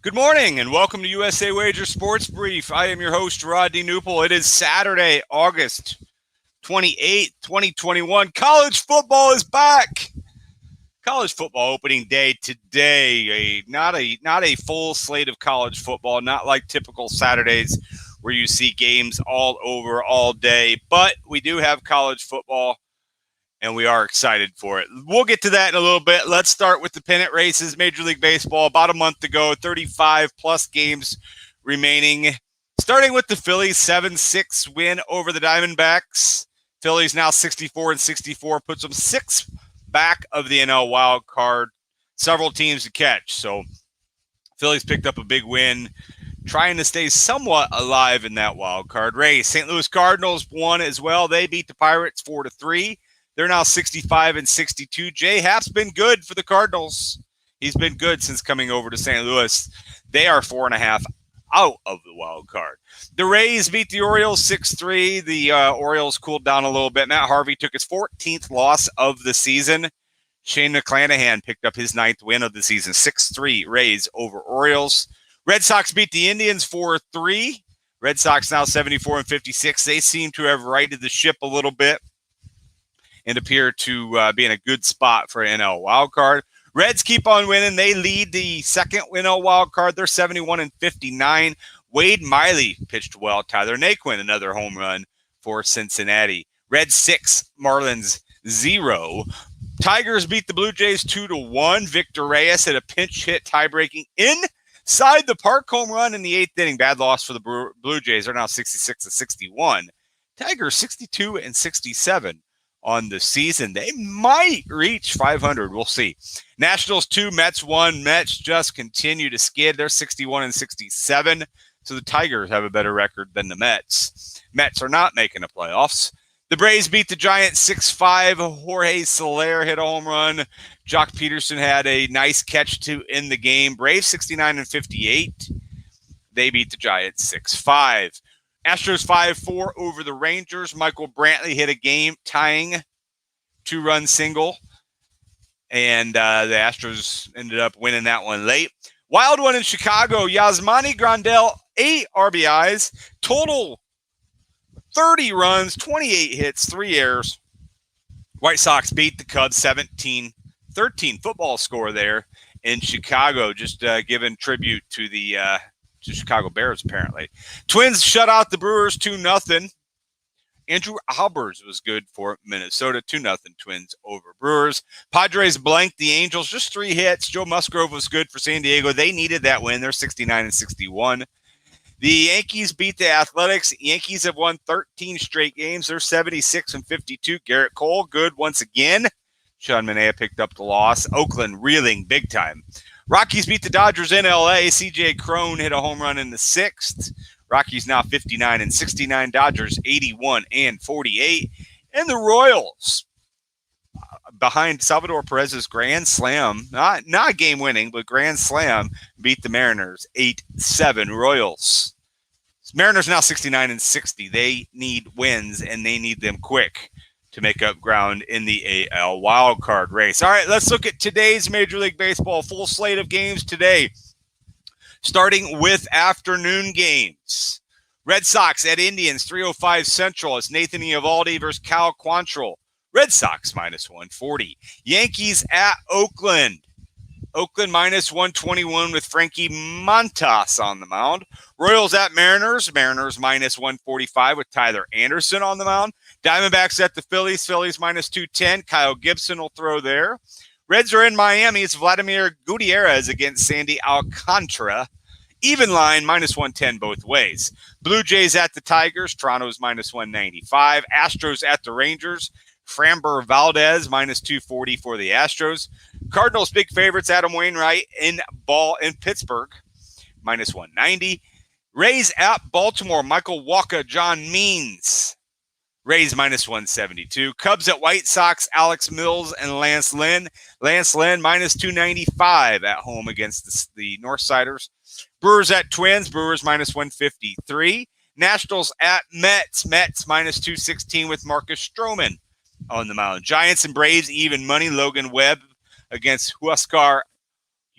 Good morning and welcome to USA Wager Sports Brief. I am your host, Rodney Knuppel. It is Saturday, August 28th, 2021. College football is back. College football opening day today. Not a full slate of college football, not like typical Saturdays where you see games all over all day, but we do have college football and we are excited for it. We'll get to that in a little bit. Let's start with the pennant races. Major League Baseball, about a month ago, 35-plus games remaining. Starting with the Phillies, 7-6 win over the Diamondbacks. Phillies now 64-64, puts them 6 back of the NL wild card. Several teams to catch. So Phillies picked up a big win, trying to stay somewhat alive in that wild card race. St. Louis Cardinals won as well. They beat the Pirates 4-3. They're now 65-62. Jay Happ's been good for the Cardinals. He's been good since coming over to St. Louis. They are 4.5 out of the wild card. The Rays beat the Orioles 6-3. The Orioles cooled down a little bit. Matt Harvey took his 14th loss of the season. Shane McClanahan picked up his 9th win of the season. 6-3 Rays over Orioles. Red Sox beat the Indians 4-3. Red Sox now 74-56. They seem to have righted the ship a little bit and appear to be in a good spot for an NL wildcard. Reds keep on winning. They lead the second NL wildcard. They're 71-59. Wade Miley pitched well. Tyler Naquin, another home run for Cincinnati. Reds 6, Marlins 0. Tigers beat the Blue Jays 2-1. Victor Reyes hit a pinch hit tie-breaking inside the park home run in the 8th inning. Bad loss for the Blue Jays. They're now 66-61. Tigers 62-67. On the season. They might reach 500. We'll see. Nationals 2, Mets 1. Mets just continue to skid. They're 61-67. So the Tigers have a better record than the Mets. Mets are not making the playoffs. The Braves beat the Giants 6-5. Jorge Soler hit a home run. Jock Peterson had a nice catch to end the game. Braves 69-58. They beat the Giants 6-5. Astros 5-4 over the Rangers. Michael Brantley hit a game-tying 2-run single, and the Astros ended up winning that one late. Wild one in Chicago. Yasmani Grandal, 8 RBIs, total 30 runs, 28 hits, 3 errors. White Sox beat the Cubs 17-13. Football score there in Chicago, just giving tribute to the Chicago Bears, apparently. Twins shut out the Brewers 2-0. Andrew Albers was good for Minnesota. 2-0 Twins over Brewers. Padres blanked the Angels, just 3 hits. Joe Musgrove was good for San Diego. They needed that win. They're 69-61. The Yankees beat the Athletics. Yankees have won 13 straight games. They're 76-52. Garrett Cole, good once again. Sean Manaea picked up the loss. Oakland reeling big time. Rockies beat the Dodgers in L.A. C.J. Cron hit a home run in the 6th. Rockies now 59-69. Dodgers 81-48. And the Royals, behind Salvador Perez's grand slam, not game winning, but grand slam, beat the Mariners 8-7. Royals. Mariners now 69-60. They need wins, and they need them quick to make up ground in the AL wildcard race. All right, let's look at today's Major League Baseball full slate of games today, starting with afternoon games. Red Sox at Indians, 3:05 Central. It's Nathan Eovaldi versus Cal Quantrill. Red Sox -140. Yankees at Oakland. Oakland -121 with Frankie Montas on the mound. Royals at Mariners. Mariners -145 with Tyler Anderson on the mound. Diamondbacks at the Phillies. Phillies -210. Kyle Gibson will throw there. Reds are in Miami. It's Vladimir Gutierrez against Sandy Alcantara. Even line -110 both ways. Blue Jays at the Tigers. Toronto's -195. Astros at the Rangers. Framber Valdez -240 for the Astros. Cardinals big favorites. Adam Wainwright in Pittsburgh -190. Rays at Baltimore. Michael Wacha, John Means. Rays -172. Cubs at White Sox. Alex Mills and Lance Lynn. Lance Lynn -295 at home against the Northsiders. Brewers at Twins. Brewers -153. Nationals at Mets. Mets -216 with Marcus Stroman on the mound. Giants and Braves even money. Logan Webb against Huascar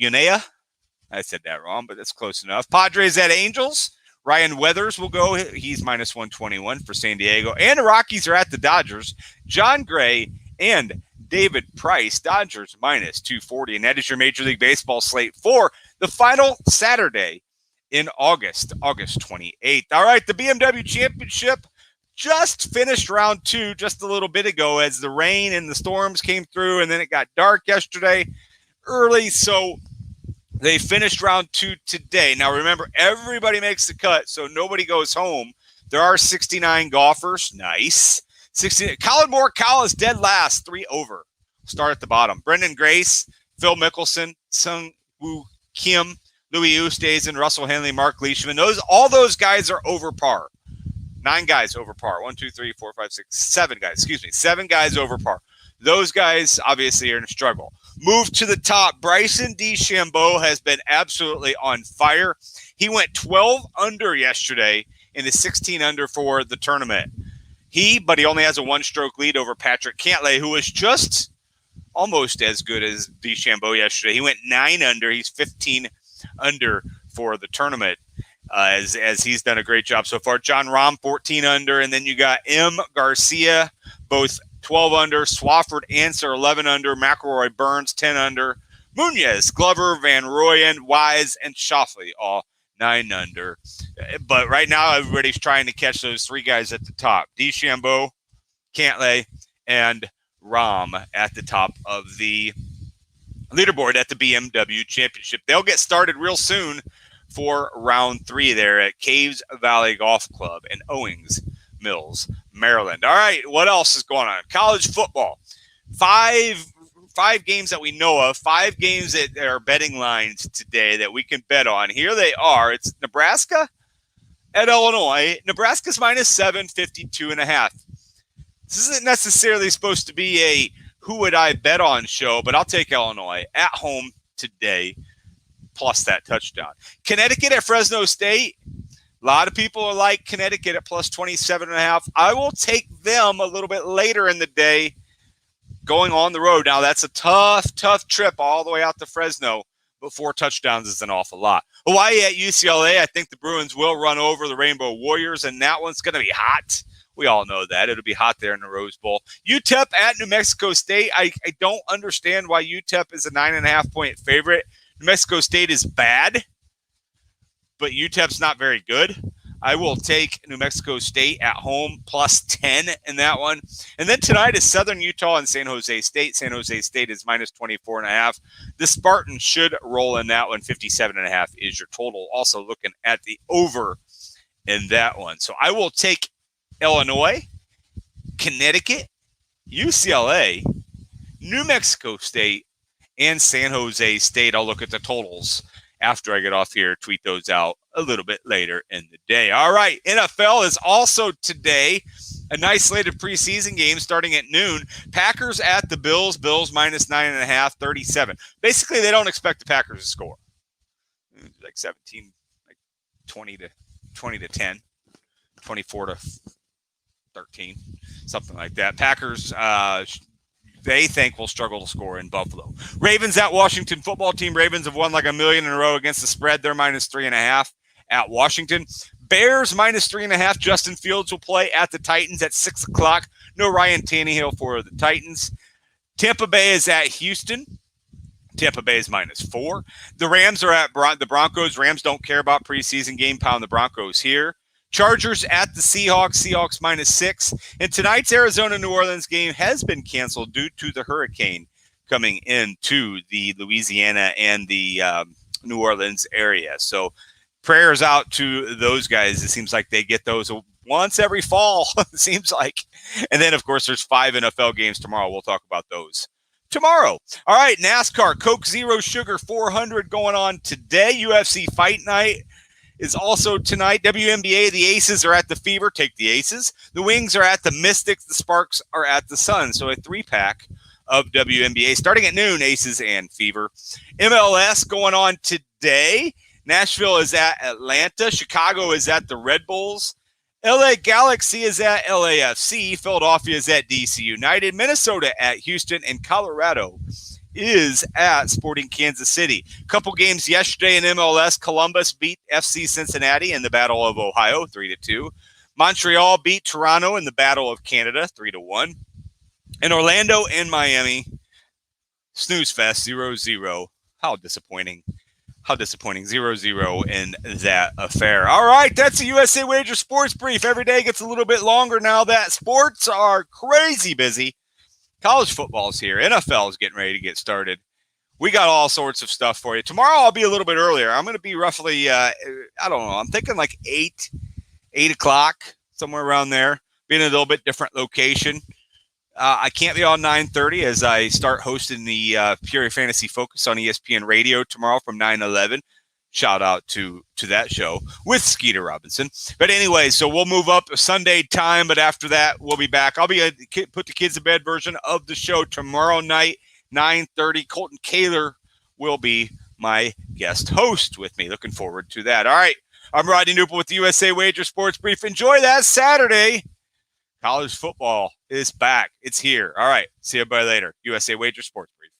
Yunea. I said that wrong, but that's close enough. Padres at Angels. Ryan Weathers will go. He's minus 121 for San Diego. And the Rockies are at the Dodgers. John Gray and David Price. Dodgers minus 240. And that is your Major League Baseball slate for the final Saturday in August 28th. All right, the BMW Championship just finished round 2 just a little bit ago as the rain and the storms came through, and then it got dark yesterday early, so they finished round 2 today. Now, remember, everybody makes the cut, so nobody goes home. There are 69 golfers. Nice. 60. Colin Morikawa is dead last, 3 over. Start at the bottom. Brendan Grace, Phil Mickelson, Sung Woo Kim, Louis Oosthuizen, Russell Henley, Mark Leishman. All those guys are over par. 9 guys over par. 1, 2, 3, 4, 5, 6, 7 guys. Excuse me. 7 guys over par. Those guys obviously are in a struggle. Move to the top. Bryson DeChambeau has been absolutely on fire. He went 12 under yesterday in the 16 under for the tournament. But he only has a 1-stroke lead over Patrick Cantlay, who was just almost as good as DeChambeau yesterday. He went 9 under. He's 15 under for the tournament. As he's done a great job so far. John Rahm, 14 under, and then you got M. Garcia, both 12 under, Swafford, Answer, 11 under, McIlroy, Burns, 10 under, Munoz, Glover, Van Rooyen, Wise, and Schauffele, all 9 under. But right now, everybody's trying to catch those 3 guys at the top. DeChambeau, Cantlay, and Rahm at the top of the leaderboard at the BMW Championship. They'll get started real soon for round 3 there at Caves Valley Golf Club in Owings Mills, Maryland. All right, what else is going on? College football. 5 games that we know of, 5 games that are betting lines today that we can bet on. Here they are. It's Nebraska at Illinois. Nebraska's minus 7, 52.5. This isn't necessarily supposed to be a who would I bet on show, but I'll take Illinois at home today. Plus that touchdown. Connecticut at Fresno State. A lot of people are like Connecticut at plus 27.5. I will take them a little bit later in the day going on the road. Now, that's a tough trip all the way out to Fresno, but 4 touchdowns is an awful lot. Hawaii at UCLA. I think the Bruins will run over the Rainbow Warriors, and that one's going to be hot. We all know that. It'll be hot there in the Rose Bowl. Utep at New Mexico State. I don't understand why Utep is a 9.5-point favorite. New Mexico State is bad, but UTEP's not very good. I will take New Mexico State at home plus 10 in that one. And then tonight is Southern Utah and San Jose State. San Jose State is minus 24.5. The Spartans should roll in that one. 57.5 is your total. Also looking at the over in that one. So I will take Illinois, Connecticut, UCLA, New Mexico State, and San Jose State. I'll look at the totals after I get off here, tweet those out a little bit later in the day. All right, NFL is also today. A nice slate of preseason games starting at noon. Packers at the Bills. Bills minus 9.5, 37. Basically, they don't expect the Packers to score. Like 17, like 20 to 10, 24 to 13, something like that. Packers, they think will struggle to score in Buffalo. Ravens at Washington football team. Ravens have won like a million in a row against the spread. They're minus 3.5 at Washington. Bears minus 3.5. Justin Fields will play at the Titans at 6 o'clock. No Ryan Tannehill for the Titans. Tampa Bay is at Houston. Tampa Bay is minus 4. The Rams are at the Broncos. Rams don't care about preseason game. Pound the Broncos here. Chargers at the Seahawks. Seahawks minus 6. And tonight's Arizona-New Orleans game has been canceled due to the hurricane coming into the Louisiana and the New Orleans area. So prayers out to those guys. It seems like they get those once every fall, it seems like. And then, of course, there's 5 NFL games tomorrow. We'll talk about those tomorrow. All right, NASCAR, Coke Zero Sugar 400 going on today. UFC Fight Night is also tonight. WNBA, the Aces are at the Fever. Take the Aces. The Wings are at the Mystics. The Sparks are at the Sun. So a 3-pack of WNBA starting at noon, Aces and Fever. MLS going on today. Nashville is at Atlanta. Chicago is at the Red Bulls. LA Galaxy is at LAFC. Philadelphia is at DC United. Minnesota at Houston. And Colorado is at Sporting Kansas City. Couple games yesterday in MLS. Columbus beat FC Cincinnati in the Battle of Ohio 3-2. Montreal beat Toronto in the Battle of Canada 3-1. And Orlando and Miami, snooze fest 0-0. How disappointing. How disappointing. 0-0 in that affair. All right, that's the USA Wager Sports Brief. Every day gets a little bit longer now that sports are crazy busy. College football's here. NFL is getting ready to get started. We got all sorts of stuff for you. Tomorrow I'll be a little bit earlier. I'm going to be roughly, I don't know, I'm thinking like 8 o'clock, somewhere around there. Being a little bit different location. I can't be on 9:30 as I start hosting the Peoria Fantasy Focus on ESPN Radio tomorrow from 9-11. Shout out to that show with Skeeter Robinson. But anyway, so we'll move up Sunday time, but after that, we'll be back. I'll be a put the kids to bed version of the show tomorrow night, 9:30. Colton Kaler will be my guest host with me. Looking forward to that. All right, I'm Rodney Knuppel with the USA Wager Sports Brief. Enjoy that Saturday. College football is back. It's here. All right. See everybody later. USA Wager Sports Brief.